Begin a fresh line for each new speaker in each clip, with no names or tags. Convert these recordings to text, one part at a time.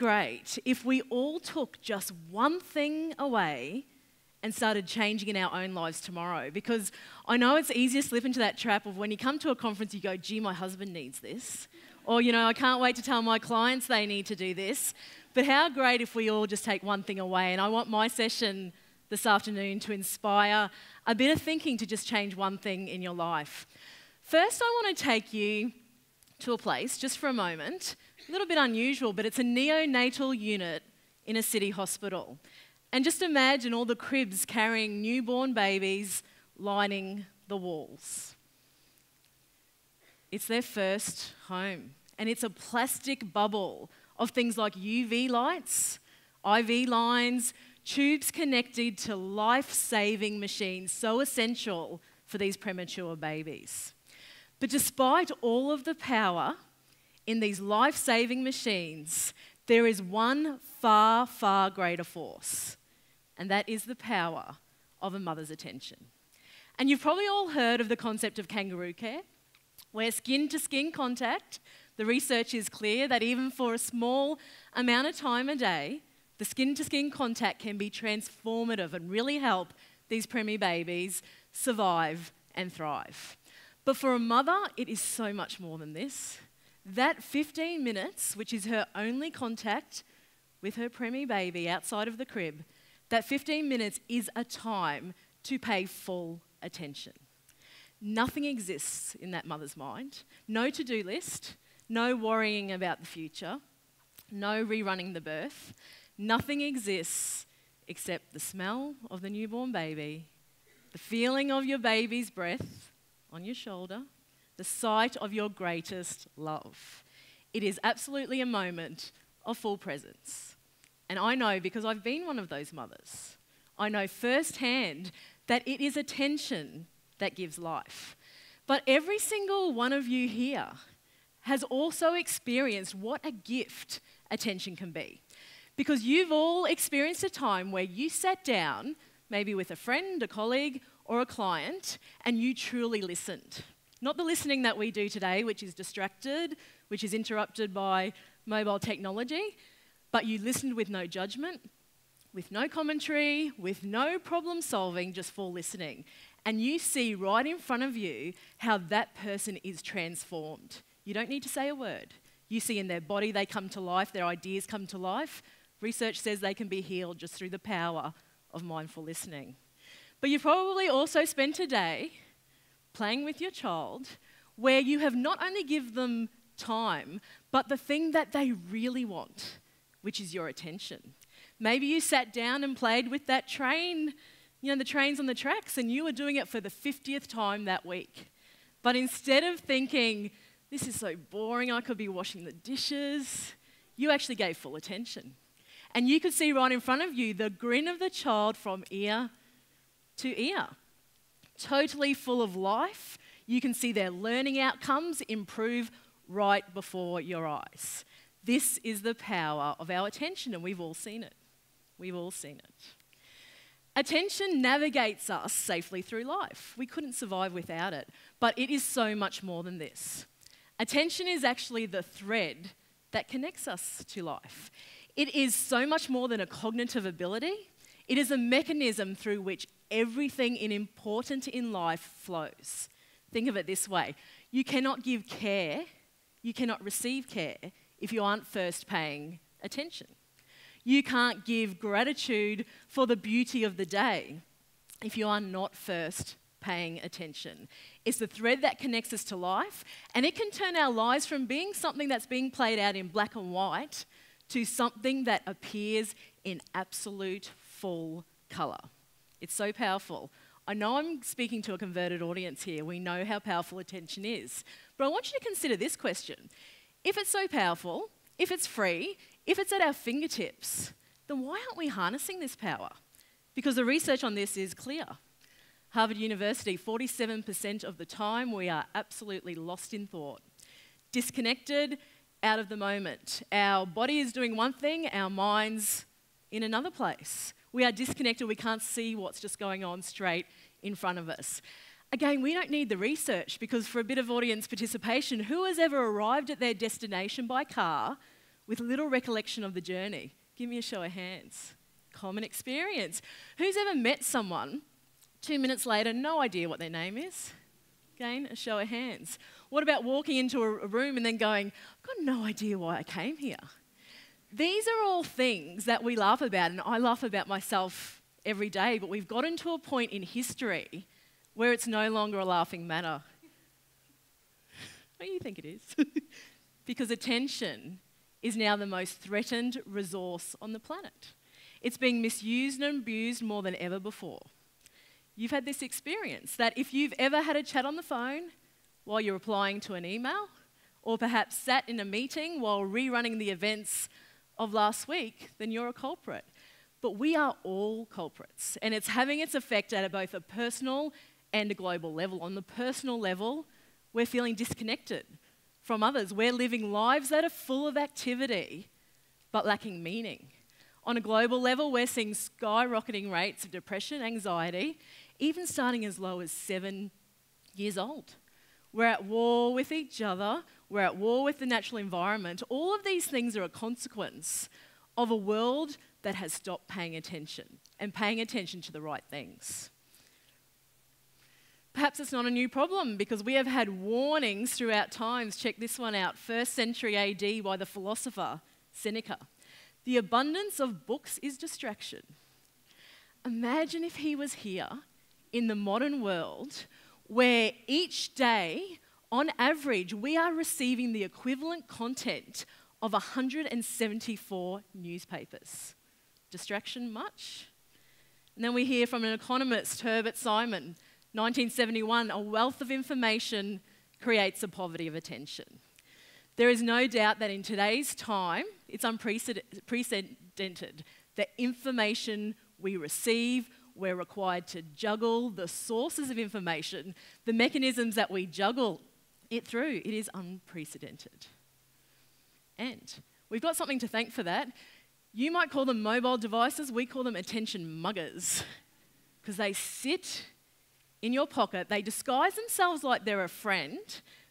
great if we all took just one thing away and started changing in our own lives tomorrow? Because I know it's easy to slip into that trap of when you come to a conference, you go, gee, my husband needs this. Or, I can't wait to tell my clients they need to do this. But how great if we all just take one thing away? And I want my session this afternoon to inspire a bit of thinking to just change one thing in your life. First, I want to take you to a place, just for a moment, a little bit unusual, but it's a neonatal unit in a city hospital. And just imagine all the cribs carrying newborn babies lining the walls. It's their first home. And it's a plastic bubble of things like UV lights, IV lines, tubes connected to life-saving machines, so essential for these premature babies. But despite all of the power in these life-saving machines, there is one far, far greater force. And that is the power of a mother's attention. And you've probably all heard of the concept of kangaroo care, where skin-to-skin contact, the research is clear that even for a small amount of time a day, the skin-to-skin contact can be transformative and really help these preemie babies survive and thrive. But for a mother, it is so much more than this. That 15 minutes, which is her only contact with her preemie baby outside of the crib, that 15 minutes is a time to pay full attention. Nothing exists in that mother's mind. No to-do list, no worrying about the future, no rerunning the birth. Nothing exists except the smell of the newborn baby, the feeling of your baby's breath on your shoulder, the sight of your greatest love. It is absolutely a moment of full presence. And I know, because I've been one of those mothers, I know firsthand that it is attention that gives life. But every single one of you here has also experienced what a gift attention can be. Because you've all experienced a time where you sat down, maybe with a friend, a colleague, or a client, and you truly listened. Not the listening that we do today, which is distracted, which is interrupted by mobile technology, but you listened with no judgment, with no commentary, with no problem solving, just full listening. And you see right in front of you how that person is transformed. You don't need to say a word. You see in their body they come to life, their ideas come to life. Research says they can be healed just through the power of mindful listening. But you've probably also spent a day playing with your child where you have not only given them time, but the thing that they really want, which is your attention. Maybe you sat down and played with that train, the trains on the tracks, and you were doing it for the 50th time that week. But instead of thinking, this is so boring, I could be washing the dishes, you actually gave full attention. And you could see right in front of you the grin of the child from ear to ear. Totally full of life. You can see their learning outcomes improve right before your eyes. This is the power of our attention, and we've all seen it. We've all seen it. Attention navigates us safely through life. We couldn't survive without it, but it is so much more than this. Attention is actually the thread that connects us to life. It is so much more than a cognitive ability. It is a mechanism through which everything important in life flows. Think of it this way. You cannot give care, you cannot receive care if you aren't first paying attention. You can't give gratitude for the beauty of the day if you are not first paying attention. It's the thread that connects us to life, and it can turn our lives from being something that's being played out in black and white to something that appears in absolute full colour. It's so powerful. I know I'm speaking to a converted audience here. We know how powerful attention is. But I want you to consider this question. If it's so powerful, if it's free, if it's at our fingertips, then why aren't we harnessing this power? Because the research on this is clear. Harvard University, 47% of the time we are absolutely lost in thought, disconnected, out of the moment. Our body is doing one thing, our mind's in another place. We are disconnected, we can't see what's just going on straight in front of us. Again, we don't need the research because for a bit of audience participation, who has ever arrived at their destination by car with little recollection of the journey? Give me a show of hands. Common experience. Who's ever met someone 2 minutes later, no idea what their name is? Again, a show of hands. What about walking into a room and then going, I've got no idea why I came here? These are all things that we laugh about, and I laugh about myself every day, but we've gotten to a point in history where it's no longer a laughing matter. What do you think it is? Because attention is now the most threatened resource on the planet. It's being misused and abused more than ever before. You've had this experience that if you've ever had a chat on the phone while you're replying to an email, or perhaps sat in a meeting while rerunning the events of last week, then you're a culprit. But we are all culprits, and it's having its effect at both a personal and a global level. On the personal level, we're feeling disconnected from others. We're living lives that are full of activity, but lacking meaning. On a global level, we're seeing skyrocketing rates of depression, anxiety, even starting as low as 7 years old. We're at war with each other. We're at war with the natural environment. All of these things are a consequence of a world that has stopped paying attention and paying attention to the right things. Perhaps it's not a new problem because we have had warnings throughout times. Check this one out, 1st century AD by the philosopher Seneca. The abundance of books is distraction. Imagine if he was here in the modern world where each day, on average, we are receiving the equivalent content of 174 newspapers. Distraction much? And then we hear from an economist, Herbert Simon, 1971, a wealth of information creates a poverty of attention. There is no doubt that in today's time, it's unprecedented. The information we receive, we're required to juggle the sources of information, the mechanisms that we juggle it through. It is unprecedented. And we've got something to thank for that. You might call them mobile devices, we call them attention muggers, because they sit in your pocket, they disguise themselves like they're a friend,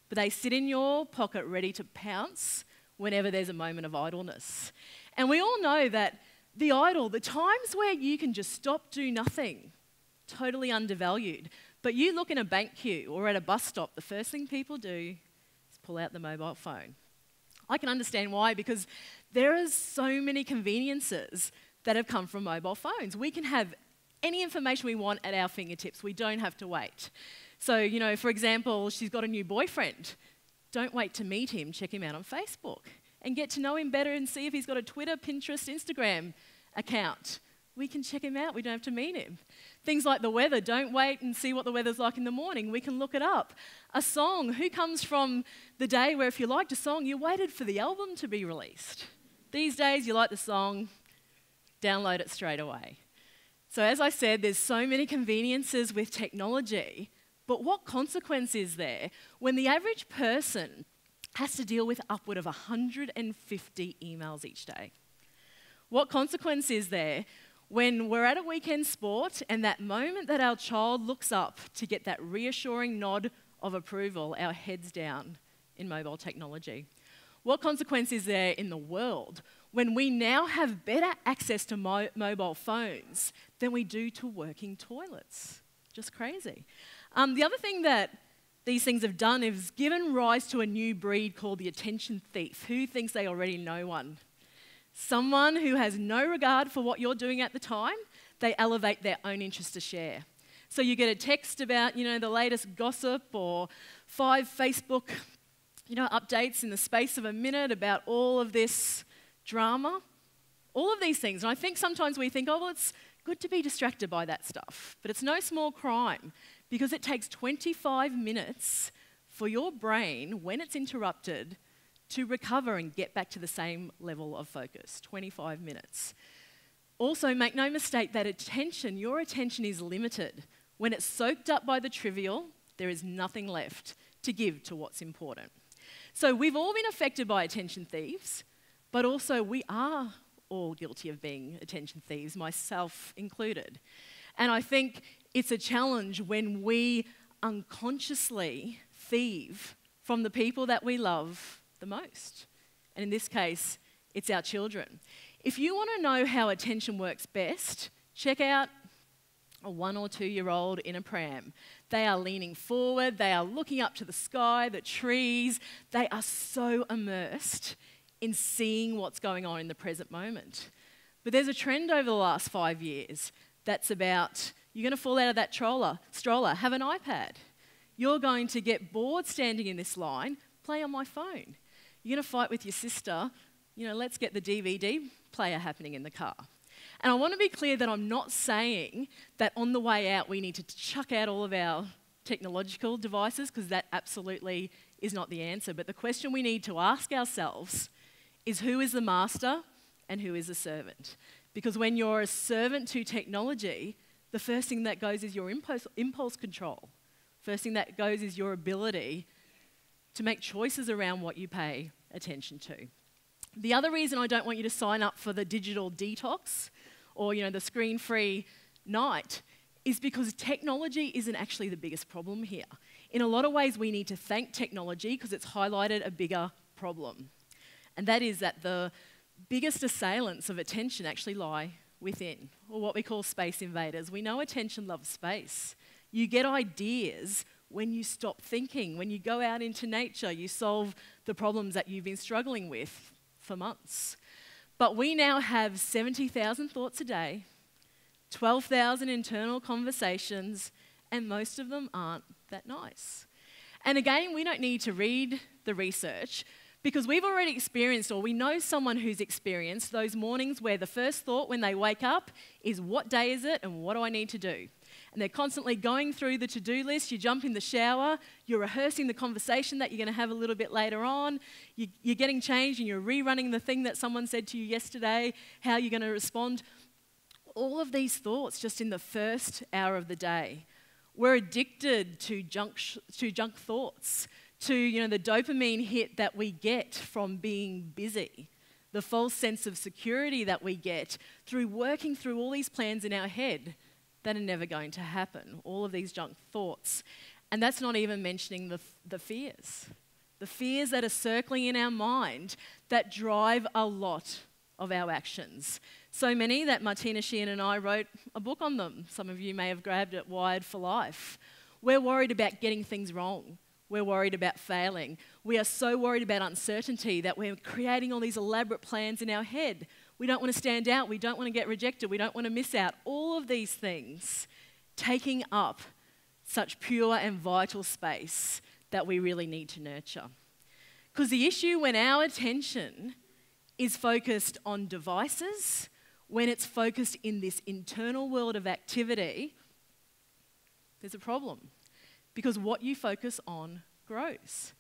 but they sit in your pocket ready to pounce whenever there's a moment of idleness. And we all know that the idle, the times where you can just stop, do nothing, totally undervalued. But you look in a bank queue or at a bus stop, the first thing people do is pull out the mobile phone. I can understand why, because there are so many conveniences that have come from mobile phones. We can have any information we want at our fingertips. We don't have to wait. So, for example, she's got a new boyfriend. Don't wait to meet him. Check him out on Facebook and get to know him better and see if he's got a Twitter, Pinterest, Instagram account. We can check him out. We don't have to meet him. Things like the weather. Don't wait and see what the weather's like in the morning. We can look it up. A song. Who comes from the day where if you liked a song, you waited for the album to be released? These days, you like the song, download it straight away. So as I said, there's so many conveniences with technology, but what consequence is there when the average person has to deal with upward of 150 emails each day? What consequence is there when we're at a weekend sport and that moment that our child looks up to get that reassuring nod of approval, our head's down in mobile technology? What consequence is there in the world when we now have better access to mobile phones than we do to working toilets? Just crazy. The other thing that these things have done is given rise to a new breed called the attention thief. Who thinks they already know one? Someone who has no regard for what you're doing at the time. They elevate their own interest to share. So you get a text about, the latest gossip or 5 Facebook, updates in the space of a minute about all of this drama, all of these things. And I think sometimes we think, it's good to be distracted by that stuff. But it's no small crime because it takes 25 minutes for your brain, when it's interrupted, to recover and get back to the same level of focus. 25 minutes. Also, make no mistake that your attention is limited. When it's soaked up by the trivial, there is nothing left to give to what's important. So we've all been affected by attention thieves, but also we are all guilty of being attention thieves, myself included. And I think it's a challenge when we unconsciously thieve from the people that we love the most. And in this case, It's our children. If you want to know how attention works best, check out a 1 or 2 year old in a pram. They are leaning forward, they are looking up to the sky, the trees. They are so immersed in seeing what's going on in the present moment. But there's a trend over the last 5 years that's about, you're going to fall out of that stroller, have an iPad. You're going to get bored standing in this line, play on my phone. You're going to fight with your sister, let's get the DVD player happening in the car. And I want to be clear that I'm not saying that on the way out we need to chuck out all of our technological devices, because that absolutely is not the answer. But the question we need to ask ourselves is, who is the master and who is the servant? Because when you're a servant to technology, the first thing that goes is your impulse control. First thing that goes is your ability to make choices around what you pay attention to. The other reason I don't want you to sign up for the digital detox or the screen-free night is because technology isn't actually the biggest problem here. In a lot of ways, we need to thank technology because it's highlighted a bigger problem. And that is that the biggest assailants of attention actually lie within, or what we call space invaders. We know attention loves space. You get ideas when you stop thinking. When you go out into nature, you solve the problems that you've been struggling with for months. But we now have 70,000 thoughts a day, 12,000 internal conversations, and most of them aren't that nice. And again, we don't need to read the research, because we've already experienced, or we know someone who's experienced those mornings where the first thought when they wake up is, what day is it and what do I need to do? And they're constantly going through the to-do list. You jump in the shower, you're rehearsing the conversation that you're going to have a little bit later on. You're getting changed and you're rerunning the thing that someone said to you yesterday, how you're going to respond. All of these thoughts just in the first hour of the day. We're addicted to junk thoughts, to the dopamine hit that we get from being busy, the false sense of security that we get through working through all these plans in our head that are never going to happen, all of these junk thoughts. And that's not even mentioning the fears that are circling in our mind that drive a lot of our actions. So many that Martina Sheehan and I wrote a book on them. Some of you may have grabbed it, Wired for Life. We're worried about getting things wrong. We're worried about failing. We are so worried about uncertainty that we're creating all these elaborate plans in our head. We don't want to stand out. We don't want to get rejected. We don't want to miss out. All of these things taking up such pure and vital space that we really need to nurture. Because the issue when our attention is focused on devices, when it's focused in this internal world of activity, there's a problem. Because what you focus on grows.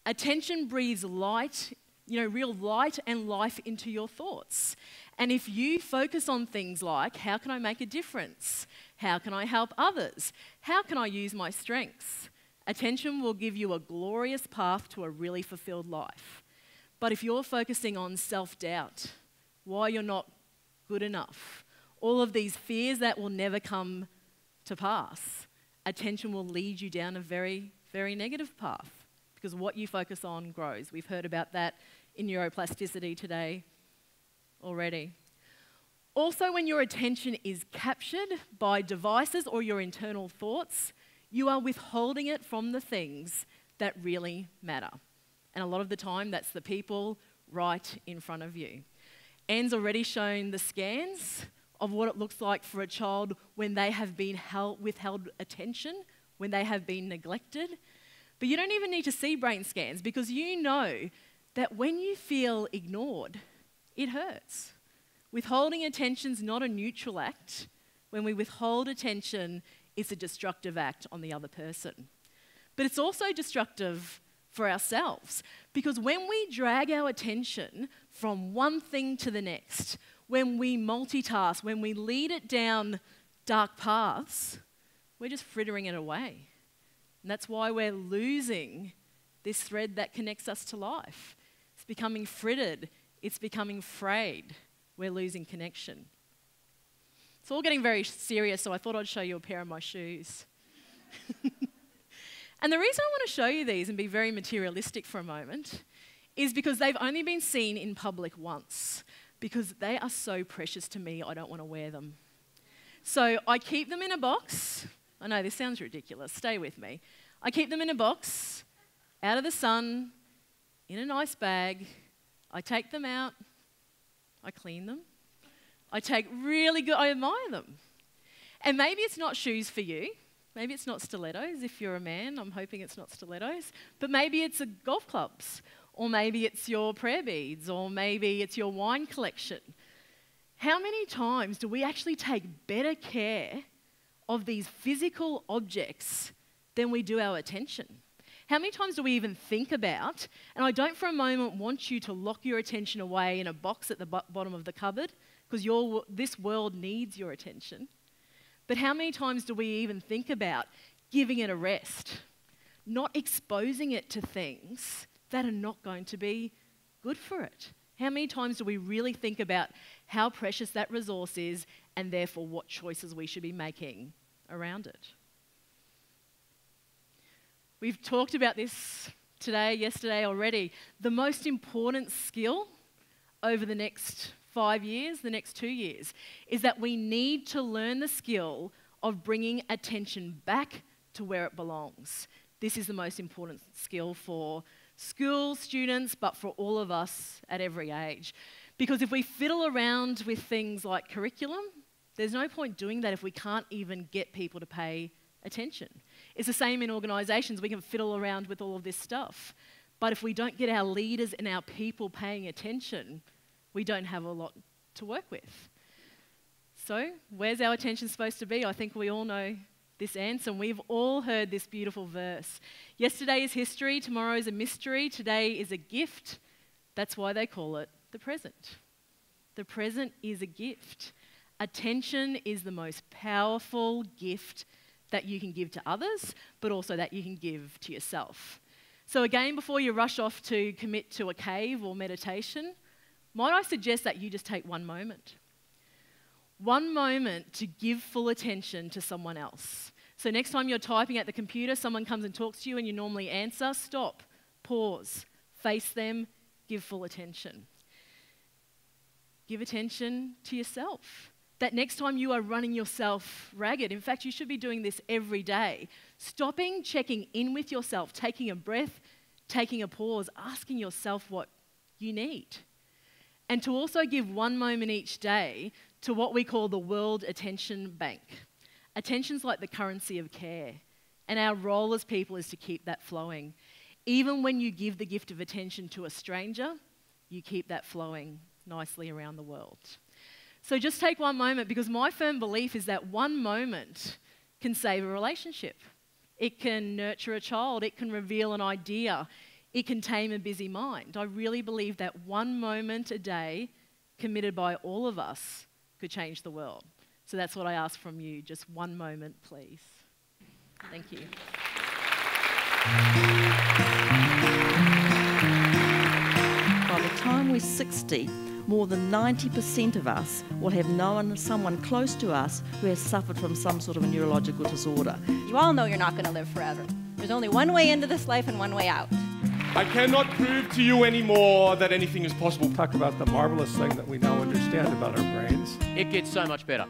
Attention breathes light, real light and life into your thoughts. And if you focus on things like, how can I make a difference? How can I help others? How can I use my strengths? Attention will give you a glorious path to a really fulfilled life. But if you're focusing on self-doubt, why you're not good enough, all of these fears that will never come to pass, attention will lead you down a very, very negative path, because what you focus on grows. We've heard about that in neuroplasticity today already. Also, when your attention is captured by devices or your internal thoughts, you are withholding it from the things that really matter. And a lot of the time, that's the people right in front of you. Anne's already shown the scans of what it looks like for a child when they have been withheld attention, when they have been neglected. But you don't even need to see brain scans, because you know that when you feel ignored, it hurts. Withholding attention's not a neutral act. When we withhold attention, it's a destructive act on the other person. But it's also destructive for ourselves, because when we drag our attention from one thing to the next, when we multitask, when we lead it down dark paths, we're just frittering it away. And that's why we're losing this thread that connects us to life. It's becoming frittered. It's becoming frayed. We're losing connection. It's all getting very serious, so I thought I'd show you a pair of my shoes. And the reason I want to show you these and be very materialistic for a moment is because they've only been seen in public once, because they are so precious to me, I don't want to wear them. So I keep them in a box. I know this sounds ridiculous, stay with me. I keep them in a box, out of the sun, in a nice bag. I take them out, I clean them. I admire them. And maybe it's not shoes for you. Maybe it's not stilettos. If you're a man, I'm hoping it's not stilettos. But maybe it's golf clubs. Or maybe it's your prayer beads. Or maybe it's your wine collection. How many times do we actually take better care of these physical objects than we do our attention? How many times do we even think about, and I don't for a moment want you to lock your attention away in a box at the bottom of the cupboard, because this world needs your attention. But how many times do we even think about giving it a rest, not exposing it to things that are not going to be good for it? How many times do we really think about how precious that resource is and therefore what choices we should be making around it? We've talked about this today, yesterday already. The most important skill over the next 5 years, the next 2 years, is that we need to learn the skill of bringing attention back to where it belongs. This is the most important skill for school students, but for all of us at every age. Because if we fiddle around with things like curriculum, there's no point doing that if we can't even get people to pay attention. It's the same in organisations. We can fiddle around with all of this stuff. But if we don't get our leaders and our people paying attention, we don't have a lot to work with. So, where's our attention supposed to be? I think we all know this answer, and we've all heard this beautiful verse. Yesterday is history, tomorrow is a mystery, today is a gift. That's why they call it the present. The present is a gift. Attention is the most powerful gift that you can give to others, but also that you can give to yourself. So again, before you rush off to commit to a cave or meditation, might I suggest that you just take one moment? One moment to give full attention to someone else. So next time you're typing at the computer, someone comes and talks to you and you normally answer, stop, pause, face them, give full attention. Give attention to yourself. That next time you are running yourself ragged, in fact, you should be doing this every day. Stopping, checking in with yourself, taking a breath, taking a pause, asking yourself what you need. And to also give one moment each day to what we call the World Attention Bank. Attention's like the currency of care. And our role as people is to keep that flowing. Even when you give the gift of attention to a stranger, you keep that flowing nicely around the world. So just take one moment, because my firm belief is that one moment can save a relationship. It can nurture a child. It can reveal an idea. It can tame a busy mind. I really believe that one moment a day committed by all of us could change the world. So that's what I ask from you. Just one moment, please. Thank you.
By the time we're 60, more than 90% of us will have known someone close to us who has suffered from some sort of a neurological disorder.
You all know you're not going to live forever. There's only one way into this life and one way out.
I cannot prove to you anymore that anything is possible.
Talk about the marvelous thing that we now understand about our brains.
It gets so much better.